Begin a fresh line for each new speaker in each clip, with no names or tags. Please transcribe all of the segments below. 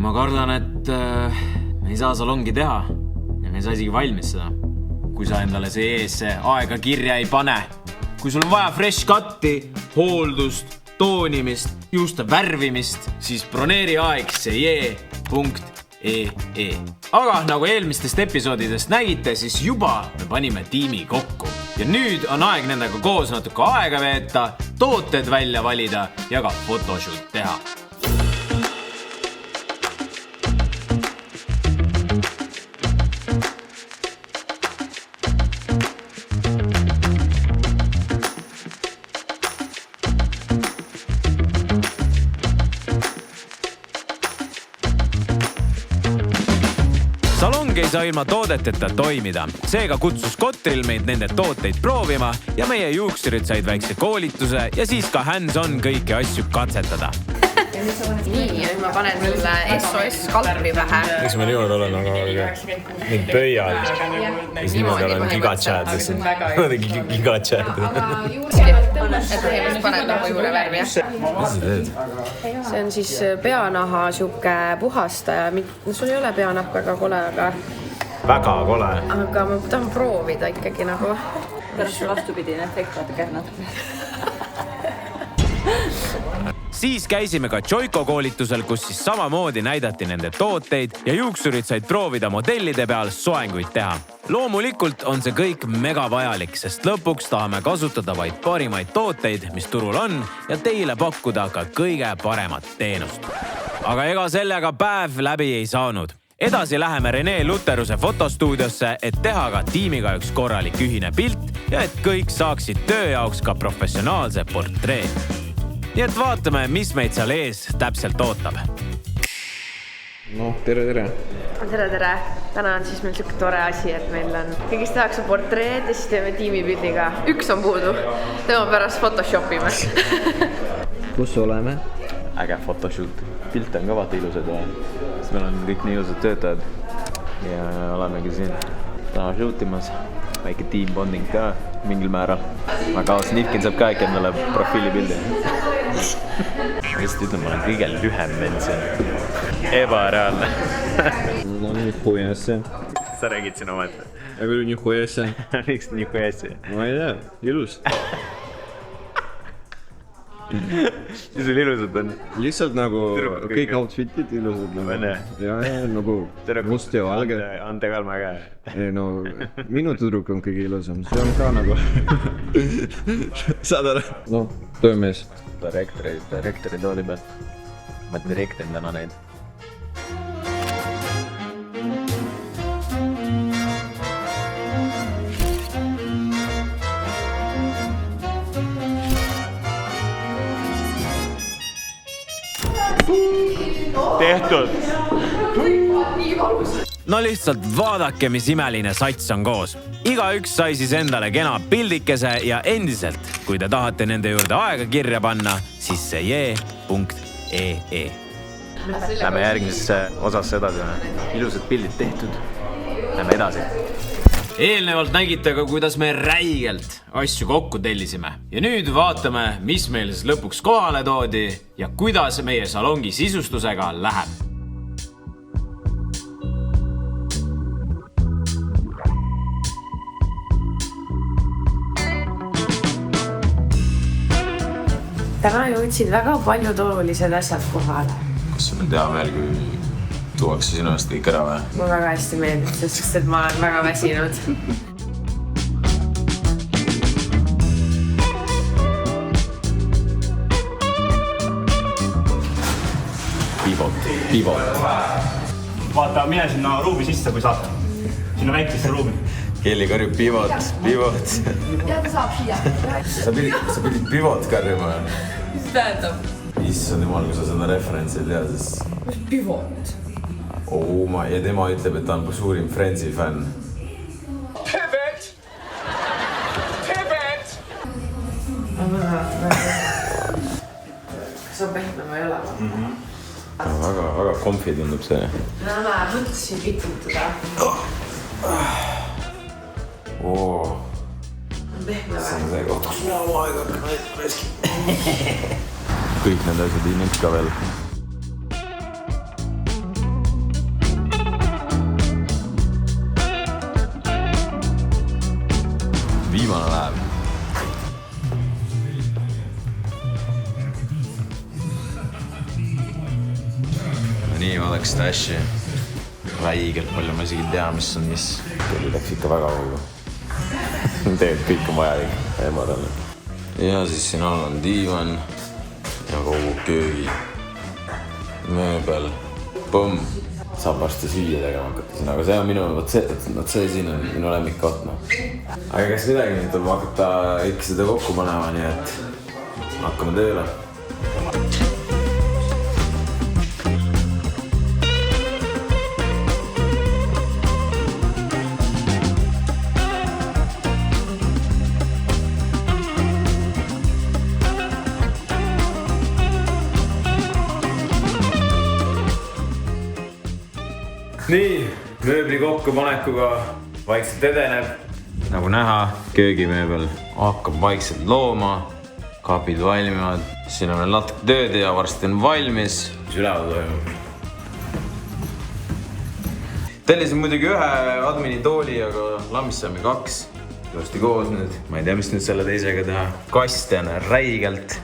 ma kardan, et me ei saa salongi teha ja me ei saa isegi valmis seda. Kui sa endale see aega kirja ei pane. Kui sul on vaja fresh cut'i, hooldust, toonimist, juuste värvimist, siis broneeri aeg see.ee. Aga nagu eelmistest episoodidest nägite, siis juba me panime tiimi kokku. Ja nüüd on aeg nendega koos natuke aega veeta, tooted välja valida ja ka photoshoot teha. Salong ei saa ilma toodeteta toimida. Seega kutsus Kotril meid nende tooteid proovima ja meie juuksurid said väikse koolituse ja siis ka hands-on kõiki asju katsetada.
Nii, ja ma panen sulle SOS kalri pähe.
Miks ma niimoodi olen mind pöial? Siis niimoodi olen gigatšääd. Gigatšääd.
Et põhimõtteliselt paned nagu juure värvi, jah?
Mis sa teed?
See on siis peanaha siuke puhastaja. Sul ei ole peanahk väga kole,
Väga kole.
Aga ma tahan proovida ikkagi nagu.
Pärast vastupidine efekt, vaata kärnad.
Siis käisime ka Joiko koolitusel, kus siis samamoodi näidati nende tooteid ja juuksurid said proovida modellide peal soenguid teha. Loomulikult on see kõik mega vajalik, sest lõpuks tahame kasutada vaid parimaid tooteid, mis turul on ja teile pakkuda ka kõige paremat teenust. Aga ega sellega päev läbi ei saanud. Edasi läheme Rene Luteruse fotostuudiosse, et teha ka tiimiga üks korralik ühine pilt ja et kõik saaksid töö jaoks ka professionaalse portree. Nii et vaatame, mis meid seal ees täpselt ootab.
No, tere.
Tere. Täna on siis meil siuke tore asi, et meil on kõigist tehakse portreed ja siis teeme tiimipildiga. Üks on puudu. Tema pärast photoshopime.
Kus oleme?
Äge photoshoot. Pilt on ka vaata ilusad ja siis meil on kõik nii ilusad töötajad ja olemegi siin täna shootimas. Väike team bonding ka mingil määral. Aga Snifkin saab ka äkki endale profiilipildi. Ma lihtsalt ütlen, ma olen kõige lühem vend siin. Ebareaalne.
No nihuja see.
Sa räägid siin omad.
Ja küll nihuja see.
Miks nihuja see?
Ma ei tea, ilus.
Mis sul ilusad on?
Lihtsalt nagu kõik outfitid ilusad. Ja nagu must ja valge.
Ante Kalma ka.
No minu tüdruk on kõige ilusam. See on ka nagu. Saad aru? No, töömees.
Direktori tooli peal. Ma direktin täna neid. Tehtud!
No lihtsalt vaadake, mis imeline sats on koos. Igaüks sai siis endale kena pildikese ja endiselt, kui te tahate nende juurde aega kirja panna, siis see.ee.
Lähme järgmisesse osasse edasi. Ilusad pildid tehtud. Lähme edasi.
Eelnevalt nägite ka, kuidas me räigelt asju kokku tellisime. Ja nüüd vaatame, mis meil siis lõpuks kohale toodi ja kuidas meie salongi sisustusega läheb.
Täna jõudsid väga paljud olulised asjad kohale.
Kas sul on teha veel, kui tuuakse sinu eest kõik ära või?
Mulle väga hästi meeldib, sest et ma olen väga väsinud.
Pivot.
Vaata, mine sinna ruumi sisse, kui saad. Sinna väiksesse ruumi.
Kelli karjub pivot.
Ja ta saab siia.
Sa pidid pivot karjuma.
Mis tähendab?
Issand jumal, kui sa seda referentsi ei tea, siis...
Mis pivot?
Ja tema ütleb, et ta on suurim Friendsi fänn.
Pivot!
Kas on pehme või ei ole?
Väga comfy tundub see.
Ma mõtlesin pitutada. Pehme
See on see koht, kus mul on aega reski. Kõik need asjad ei nüüd ka veel. nii, vaadake seda asja. Räigelt palju, ma isegi ei tea, mis on mis. Kelli läks ikka väga hullu. Tegelikult kõik on vajalik emadale. Ja siis siin all on diivan ja kogu köögi. Mööbel. Põmm. Saab varsti süüa tegema hakata siin, aga see on minu, see siin on minu lemmikkoht, no. Aga kas midagi nüüd tuleb hakata ikka seda kokku panema, nii et hakkame tööle. Nii, mööbli kokkupanekuga vaikselt edeneb. Nagu näha, köögimööbel hakkab vaikselt looma, kapid valmivad. Siin on veel natuke tööd ja varsti on valmis. Mis üleval toimub? Tellisin muidugi ühe admini tooli, aga lammis saime 2. Ilusti koos nüüd. Ma ei tea, mis nüüd selle teisega teha. Kaste on räigelt.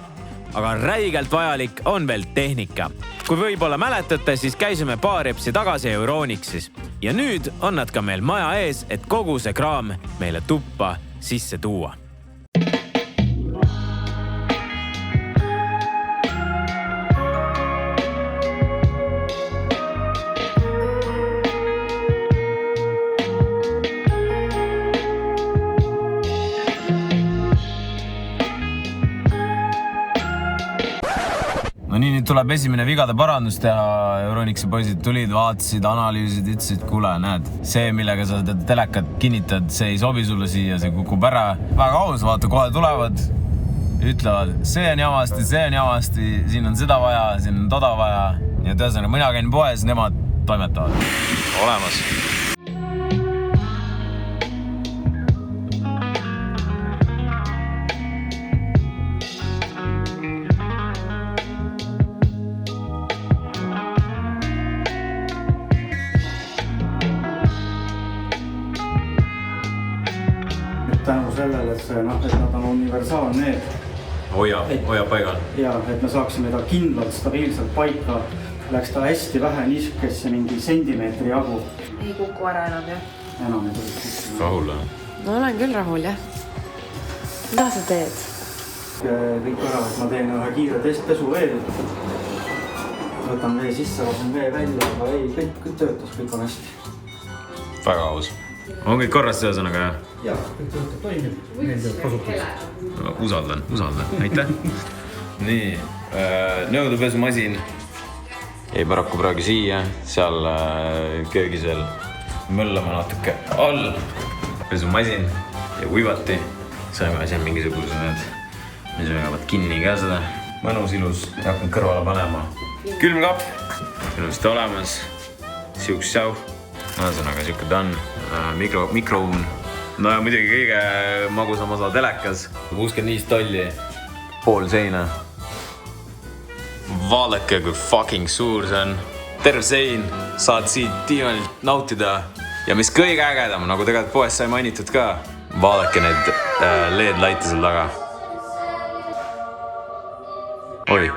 Aga räigelt vajalik on veel tehnika. Kui võib-olla mäletate, siis käisime paar repsi tagasi Euronixis. Ja nüüd on nad ka meil maja ees, et kogu see kraam meile tuppa sisse tuua. No nii, nüüd tuleb esimene vigade parandus teha. Euronixi poisid tulid, vaatasid, analüüsid, ütlesid, kuule, näed, see, millega sa telekat kinnitad, see ei sobi sulle siia, see kukub ära. Väga aus, vaata, kohe tulevad, ütlevad, see on jamasti, siin on seda vaja, siin on toda vaja. Ja tõesõna, mina käin poes, nemad toimetavad. Olemas.
Tänu sellele, et nad on universaalneed.
Hoia paigal.
Ja, et me saaksime ta kindlalt, stabiilselt paika. Läks ta hästi vähe niisukesse mingi sentimeetri jagu.
Ei kuku ära enam, jah?
Enam ei tuli.
Rahul, jah?
No olen küll rahul, jah. Mida sa teed?
Kõik ära, et ma teen ühe kiire testpesu veel. Võtan vee sisse, lasen vee välja, aga ei, kõik töötas, kõik on hästi.
Väga aus. On kõik korras seasõnaga, jah?
Jah, kõik töötab toimib. Meeldivad kasutada.
Usaldan. Aitäh. Nii, nõudepesumasin jäi paraku praegu siia, seal köögisel möllama natuke all. Pesumasin ja kuivati. Saime siin mingisuguse need, mis jäävad kinni ka seda. Mõnus, ilus, hakkan kõrvale panema. Külmkapp, ilusti olemas. Siuks sjau. Ühesõnaga, siuke ta on. Mikrouun. No ja muidugi kõige magusam osa telekas. 65 tolli. Pool seina. Vaadake, kui fucking suur see on. Terve sein. Saad siit diivanilt nautida. Ja mis kõige ägedam, nagu tegelikult poes sai mainitud ka. Vaadake need LED-laite seal taga. Oi,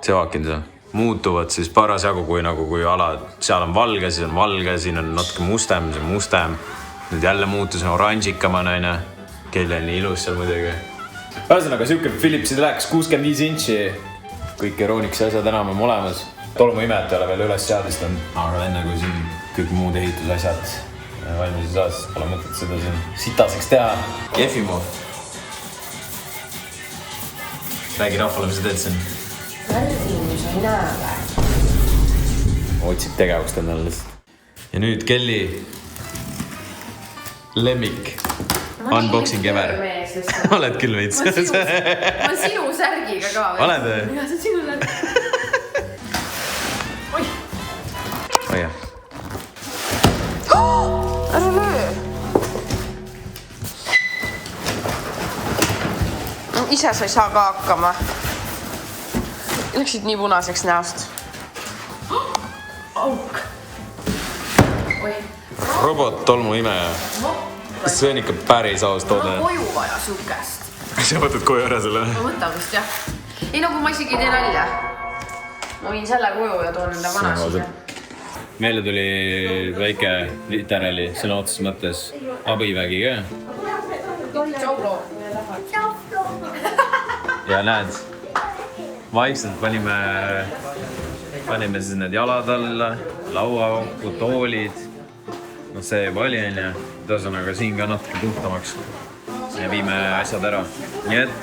see vaakin seal. Muutuvad siis parasjagu, kui ala, seal on valge, siis on valge, siin on natuke mustem, see on mustem. Nüüd jälle muutus on oranžikama, naine. Kell on nii ilus seal muidugi. Ühesõnaga, siuke Philipsi telekas 65 inči. Kõik Euronixi asjad enam on olemas. Tolmuimet ei ole veel üles seadistanud. Aga enne kui siin kõik muud ehitusasjad valmis ei saa, siis pole mõtet seda siin sitaseks teha. Jefimov. Räägi rahvale, mis sa teed siin?
Värvimus ei näe vä?
Otsib tegevust endale lihtsalt. Ja nüüd Kelly lemmik. Unboxing ever. Oled küll veits.
Ma olen sinu särgiga ka.
Oled või?
Ja, see on sinu särg. Oi.
Oi jah.
Ära löö. Ise sa ei saa ka hakkama. Läksid nii punaseks näost. Auk. Oi.
Robot tolmuimeja. See on ikka päris aus toode.
Ma koju vaja sukest.
Sa võtad koju ära selle?
Ma võtan vist, jah. Ei, nagu ma isegi ei tee nalja. Ma viin selle koju ja toon enda vana siia.
meile tuli väike literaali sõna otseses mõttes abivägi ka. Ja näed, vaikselt panime siis need jalad alla, lauakokku, toolid. No see juba oli, onju. Tõesõnaga siin ka natuke puhtamaks. Ja viime asjad ära. Nii et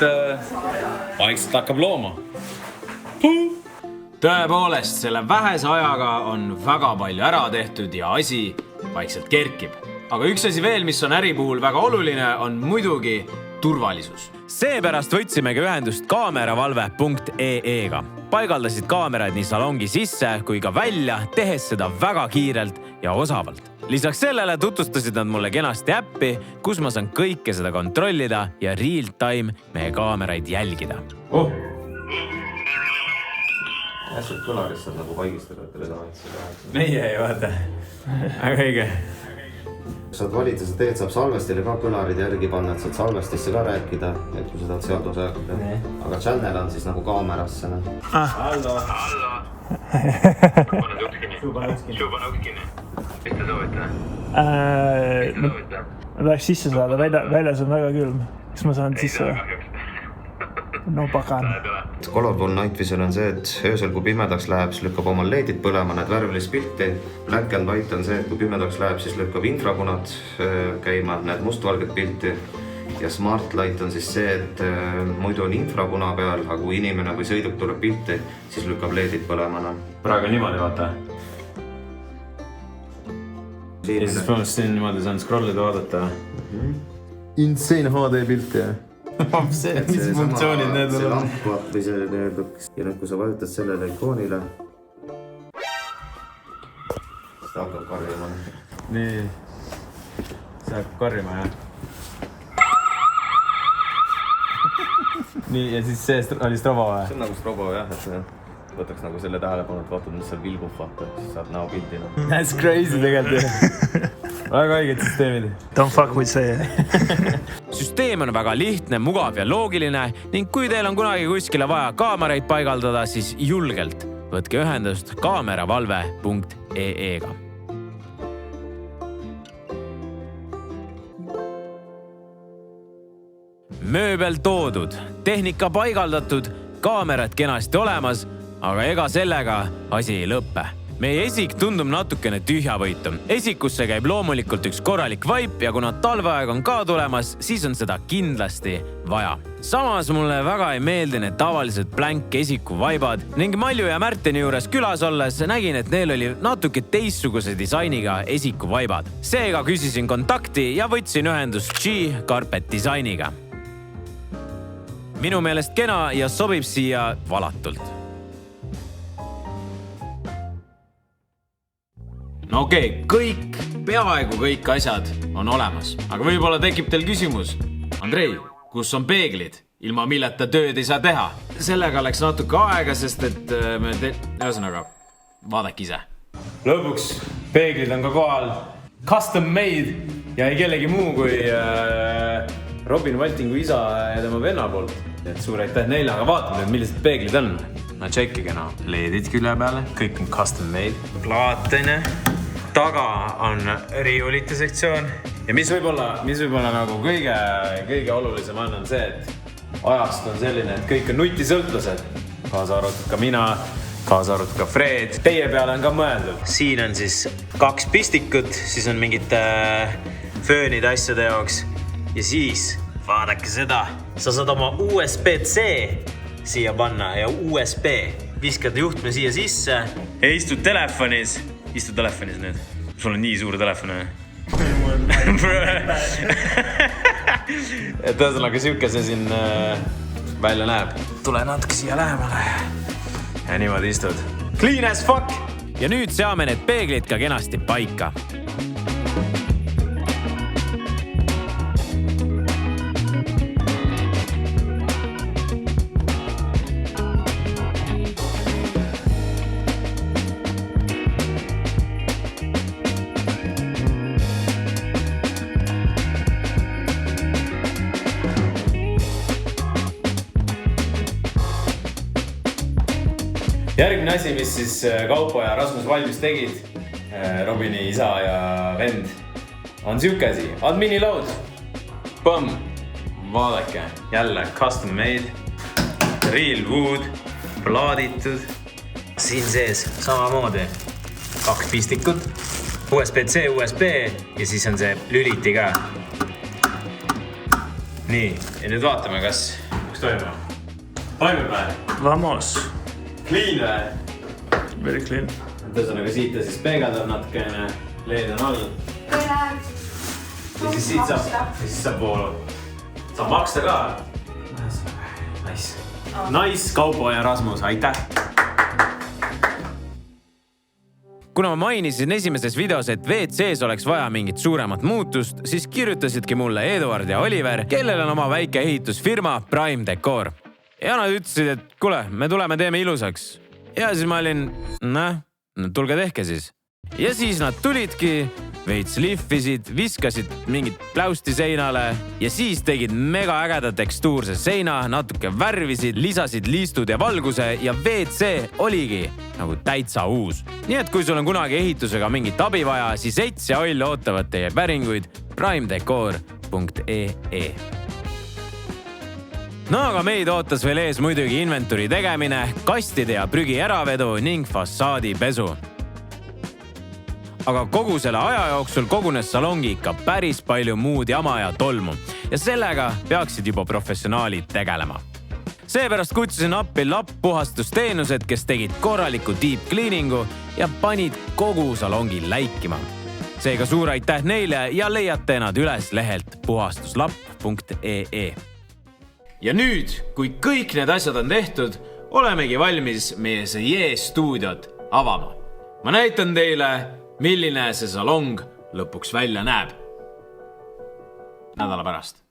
vaikselt hakkab looma.
Tõepoolest, selle vähese ajaga on väga palju ära tehtud ja asi vaikselt kerkib. Aga üks asi veel, mis on äri puhul väga oluline, on muidugi turvalisus. Seepärast võtsimegi ühendust kaameravalve.ee-ga. Paigaldasid kaamerad nii salongi sisse kui ka välja, tehes seda väga kiirelt ja osavalt. Lisaks sellele tutvustasid nad mulle kenasti äppi, kus ma saan kõike seda kontrollida ja real time meie kaameraid jälgida.
Ässelt kõlarist on nagu paigistada, et teile tahaks.
Meie ei vaata. Aga õige.
Saad valida, sa teed, saab salvestile ka kõlarid järgi panna, et saad salvestisse ka rääkida, et kui sa tahad sealt osa rääkida. Aga channel on siis nagu kaamerasse.
Hallo.
Šuba nõuskini. Mis te soovite? Ma tahaks sisse saada, väljas on väga külm. Kas ma saan sisse? No pakan.
Colorful Night Vision on see, et öösel kui pimedaks läheb, siis lükkab omal leedid põlema, näed värvilist pilti. Black and White on see, et kui pimedaks läheb, siis lükkab infrapunad käima, näed mustvalget pilti. Ja Smart Light on siis see, et muidu on infrapuna peal, aga kui inimene või sõiduk tuleb pilti, siis lükkab leedid põlema.
Praegu niimoodi vaata. Ja siis põhimõtteliselt siin niimoodi saan scrollida vaadata. Insane HD pilti, jah? Mis funktsioonid need
on? See lamp või see neerduks. Ja nüüd, kui sa vajutad sellele ikoonile, siis ta hakkab karjuma.
Nii. See hakkab karjuma, jah? Nii, ja siis see oli strobo, või?
See on nagu strobo, jah, et võtaks nagu selle tähelepanu, et vaatad, mis seal vilgub, vaata, siis saad näopildina.
That's crazy tegelikult. Väga õiged süsteemid.
Don't fuck with see.
Süsteem on väga lihtne, mugav ja loogiline ning kui teil on kunagi kuskile vaja kaameraid paigaldada, siis julgelt võtke ühendust kaameravalve.ee-ga. Mööbel toodud, tehnika paigaldatud, kaamerad kenasti olemas, aga ega sellega asi ei lõppe. Meie esik tundub natukene tühjavõitu. Esikusse käib loomulikult üks korralik vaip ja kuna talveaeg on ka tulemas, siis on seda kindlasti vaja. Samas mulle väga ei meeldi need tavalised blank esiku vaibad ning Malju ja Märteni juures külas olles nägin, et neil oli natuke teistsuguse disainiga esiku vaibad. Seega küsisin kontakti ja võtsin ühendust G Carpet disainiga. Minu meelest kena ja sobib siia valatult. No okei, peaaegu kõik asjad on olemas, aga võib-olla tekib teil küsimus. Andrei, kus on peeglid? Ilma milleta tööd ei saa teha. Sellega läks natuke aega, sest et ühesõnaga, vaadake ise. Lõpuks peeglid on ka kohal. Custom made ja ei kellegi muu kui Robin Valtingu isa ja tema venna poolt. Et suur aitäh neile, aga vaatame nüüd, millised peeglid on. No tšekkige leedid külje peale, kõik on custom made. Plaatine. Taga on riiulite sektsioon. Ja mis võib-olla nagu kõige olulisem on see, et ajast on selline, et kõik on nutisõltlased. Kaasa arvatud ka mina, kaasa arvatud ka Fred. Teie peale on ka mõeldud. Siin on siis 2 pistikut, siis on mingite föönide asjade jaoks. Ja siis, vaadake seda, sa saad oma USB-C siia panna ja USB. Viskad juhtme siia sisse ja istud telefonis nüüd. Sul on nii suur telefon, või? Et ühesõnaga siuke see siin välja näeb. Tule natuke siia lähemale. Ja niimoodi istud. Clean as fuck! Ja nüüd seame need peeglid ka kenasti paika. Järgmine asi, mis siis Kaupo ja Rasmus valmis tegid, Robini isa ja vend on siuke asi, adminilood. Põmm, vaadake, jälle custom made, real wood, plaaditud. Siin sees samamoodi 2 pistikut, USB-C, USB ja siis on see lüliti ka. Nii, ja nüüd vaatame, kas toimub. Toimib või?
Vamos.
Clean või?
Very clean.
Tõsõnaga siit ja siis peegeldab natukene, leed on all. Ja siis siit saab voolu. Saab maksta ka. Nice. Nice, Kaupo ja Rasmus, aitäh! Kuna ma mainisin esimeses videos, et WC-s oleks vaja mingit suuremat muutust, siis kirjutasidki mulle Eduard ja Oliver, kellel on oma väike ehitusfirma Prime Decor. Ja nad ütlesid, et kuule, me tuleme teeme ilusaks. Ja siis ma olin, tulge tehke siis. Ja siis nad tulidki, veits lihvisid, viskasid mingit pläusti seinale ja siis tegid mega ägeda tekstuurse seina, natuke värvisid, lisasid liistud ja valguse ja WC oligi nagu täitsa uus. Nii et kui sul on kunagi ehitusega mingit abi vaja, siis Ets ja Oll ootavad teie päringuid primedecor.ee. No aga meid ootas veel ees muidugi inventuuri tegemine, kastide ja prügi äravedu ning fassaadi pesu. Aga kogu selle aja jooksul kogunes salongi ikka päris palju muud jama ja tolmu ja sellega peaksid juba professionaalid tegelema. Seepärast kutsusin appi lapppuhastusteenused, kes tegid korraliku deep cleaningu ja panid kogu salongi läikima. Seega suur aitäh neile ja leiate nad üles lehelt puhastuslapp.ee. Ja nüüd, kui kõik need asjad on tehtud, olemegi valmis meie Seie stuudiot avama. Ma näitan teile, milline see salong lõpuks välja näeb. Nädala pärast.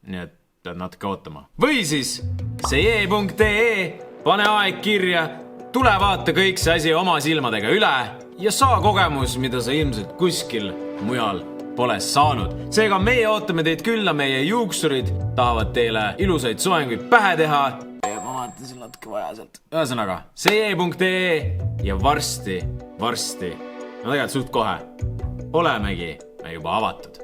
Nii et pead natuke ootama. Või siis seie.ee, pane aeg kirja, tule vaata kõik see asi oma silmadega üle ja saa kogemus, mida sa ilmselt kuskil mujal pole saanud. Seega meie ootame teid külla, meie juuksurid tahavad teile ilusaid soenguid pähe teha. Ja ma vaatan siin natuke vaja sealt. Ühesõnaga, seie.ee ja varsti, no tegelikult suht kohe, olemegi me juba avatud.